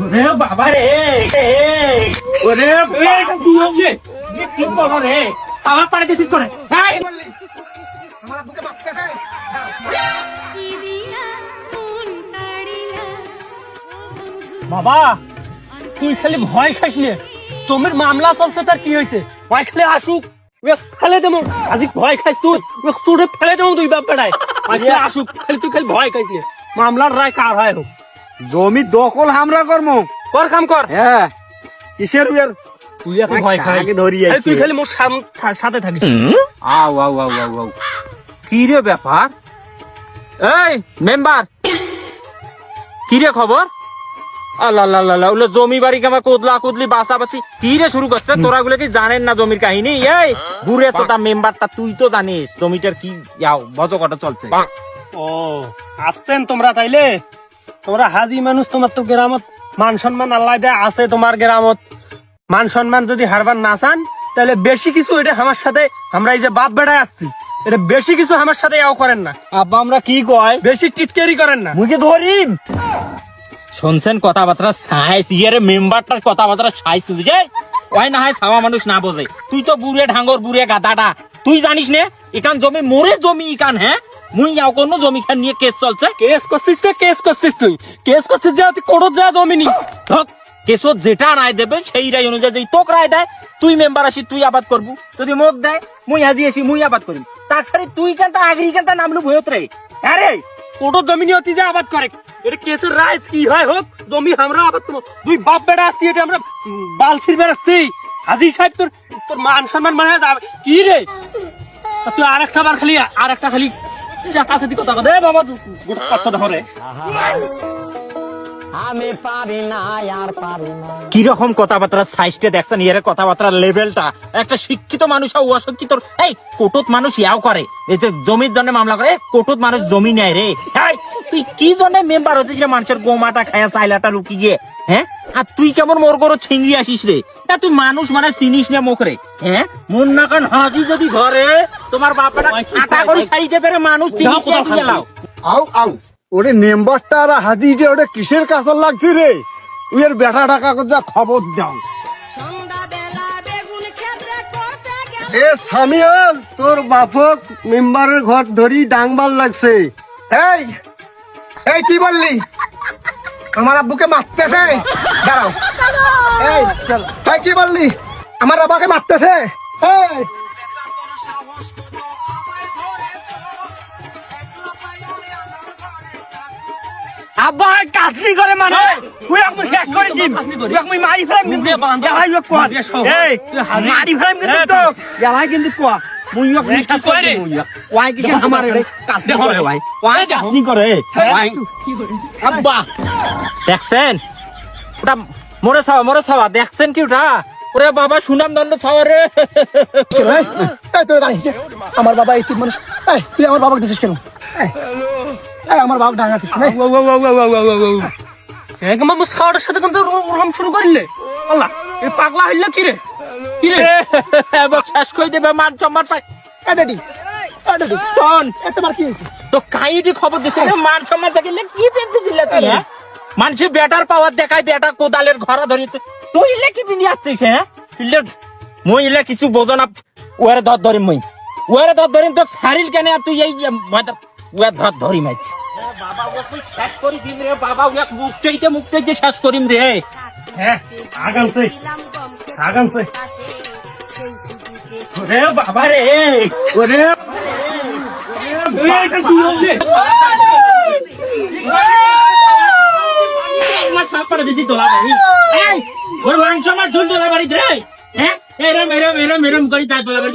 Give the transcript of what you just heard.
ওরে বাবা রে, ওরে কি বলো রে, আমার পাড়ে দিছিস করে। বাবা তুই খালি ভয় খাস নে, তোমার মামলা চলছে, তার কি হয়েছে? ভয় খালি আসুক, ফেলে দেবো। আজ ভয় খাইস তুই, তোরে ফেলে দেবো তুই বাপ বেড়ায়। আসুক খালি, তুই খালি ভয় খাইস নে। মামলার রায় কার হয় হোক, জমি দখল হামরা করমু। কর কাম কর। হ্যাঁ কিসের উয়ার তুই এখন ভয় খাই, তুই খালি মোর সাথে থাকিস। আও আও আও আও আও কি রে ব্যাপার? এই মেম্বার কি রে খবর? আল্লাহ আল্লাহ আল্লাহ, ওগুলো জমি বাড়ি কেমন কোদলা কোদলি বাসাবাসি কি রে শুরু করছে? তোরা গুলো কি জানেন না জমির কাহিনী? এই বুড়ে তো তা মেম্বারটা, তুই তো জানিস জমিটার কি বজকটা চলছে। ও আসছেন তোমরা তাইলে? তোমরা হাজি মানুষ, তোমার তো গ্রামত মান সম্মান আল্লাহ দেয় আছে। তোমার গ্রামত মান সম্মান যদি হারবার না চান, তাহলে বেশি কিছু এটা আমার সাথে, আমরা এই যে বাপ বেড়ায় আসছি, এটা বেশি কিছু আমার সাথে এও করেন না। আব্বা আমরা কি কয়, বেশি টিটকেরি করেন না। মুখে ধরিম শুনছেন কথাবার্তা সাইজ ইয়ারে মেম্বারটার কথাবার্তা সাইজ বুঝে ওই না হয় সাওয়া মানুষ না বোঝে। তুই তো বুড়ে ঢাঙ্গর বুড়ে গাদাটা, তুই জানিস নে এখান জমি মোরে জমি ইকান। হ্যাঁ মুই যাও কোন জমি খান নিয়ে কেস চলছে। কেস করছিস না? কেস করছিস তুই? কেস করছিস যে তুই কোর্ট যা জমি নি ধক কেসত যেটা রায় দেবে সেই রায় অনুযায়ী তোক রায় দেয়, তুই মেম্বার আসি তুই আবাদ করবু, যদি মোক দেয় মুই হাজি আসি মুই আবাদ করিম। তাছাড়া তুই কেনটা আগরি কেনটা নামলু ভয়ত রে? হ্যাঁ রে কোর্ট জমি নিয়ে অতি যে আবাদ করে, এটা কেসের রায় কি হয় হোক, জমি আমরা আবাদ করবো। দুই বাপ বেড়া আসছি, এটা আমরা বালছির বেড়াচ্ছি। হাজি সাহেব তোর তোর মান সম্মান মানে যাবে কি রে? তুই আরেকটা বার খালি আরেকটা খালি চাকাচাকি কথা কথা বাবা, কথা ধরে আমি পারি না আর পারি না। কিরকম কথাবার্তা সাইজটা দেখছেন, ইয়ার কথাবার্তার লেভেলটা। একটা শিক্ষিত মানুষ অশিক্ষিত এই কোটত মানুষ ইয়াও করে, এই যে জমির জন্য মামলা করে, কোটত মানুষ জমি নেয় রে। তুই কি জন্য মেম্বার হচ্ছিস রে? মানুষের গোমাটা খায়া চাইলাটা লুকি গিয়ে। হ্যাঁ আর তুই কেমন মোর গরো ছিঙ্গি আসিস রে? তুই মানুষ মানে চিনিস না মুখ রে? হ্যাঁ মন না কান হাজি যদি ধরে তোমার বাপটা আটা করে সাইতে পেরে মানুষ চিনিস না তুই গেলাও। আও আও ওরে মেম্বারটা আর হাজি যে ওটা কিসের কাছর লাগছে রে? উইয়ের বেটা টাকা যা খবর দাও। এ সামিয়াল, তোর বাপক মেম্বারের ঘর ধরি ডাংবাল লাগছে। এই এই কি বললি? আমার আব্বুকে মারতেছে? দাঁড়াও। এই চল, তাই কি বললি? আমার আব্বাকে মারতেছে? এই আব্বা কাজলি করে মানে তুই এখন শেষ করে দিম, তুই এখন মারি ফেলাম কিন্তু দেখাই লোক কোয়া। এই তুই মারি ফেলাম কিন্তু তো গেলাই কিন্তু কোয়া মুই কি করে ওয়াই কি আমার কাজতে করে ভাই ওয়াই কাজনি করে ওয়াই। আব্বা দেখছেন ওটা মোরে ছাওয়া দেখছেন কি ওটা? ওরে বাবা সুনাম দণ্ড ছাওয়া রে। এই তোরা দাঁড়িয়ে আমার বাবা এই তিন মানুষ। এই তুই আমার বাবাকে দিছিস কেন? এই আমার বাবা ডাঙাতিস না। একদম সাওয়ার সাথে কিন্তু ওরকম শুরু করিলে আল্লাহ এ পাগলা হইল কি রে? কি রে এবার শেষ করে দেবে মান সম্মান পাই। এডি এডি শোন এতবার কি হইছে? তো কাইটি খবর দিছে মান সম্মান দেখিলে কি পেতে দিলে তুই? হ্যাঁ মানুষের বেটার পাওয়ার দেখায়, বেটা কোদালের ঘরা ধরিতে তুই ইলে কি বিনি আসছিস? হ্যাঁ ইলে মই ইলে কিছু বোঝো না। ওয়ারে ধর ধরিম মই, ওয়ারে ধর ধরিম তো সারিল কেন? তুই এই ওয়ার ধর ধরি মাইছি বাবা ও তুই শেষ করি দিম রে বাবা। ও মুক্তাইতে শেষ করিম রে। হ্যাঁ আগামছে আগামছে ওরে বাবা রে, ওরে সাপড়ে দিছি তোলা বাড়ি। ওর মাংস আমার ঝুল তোলা বাড়ি রে। হ্যাঁ এরম এরম এরম এরম করি তাই তোলা বাড়ি।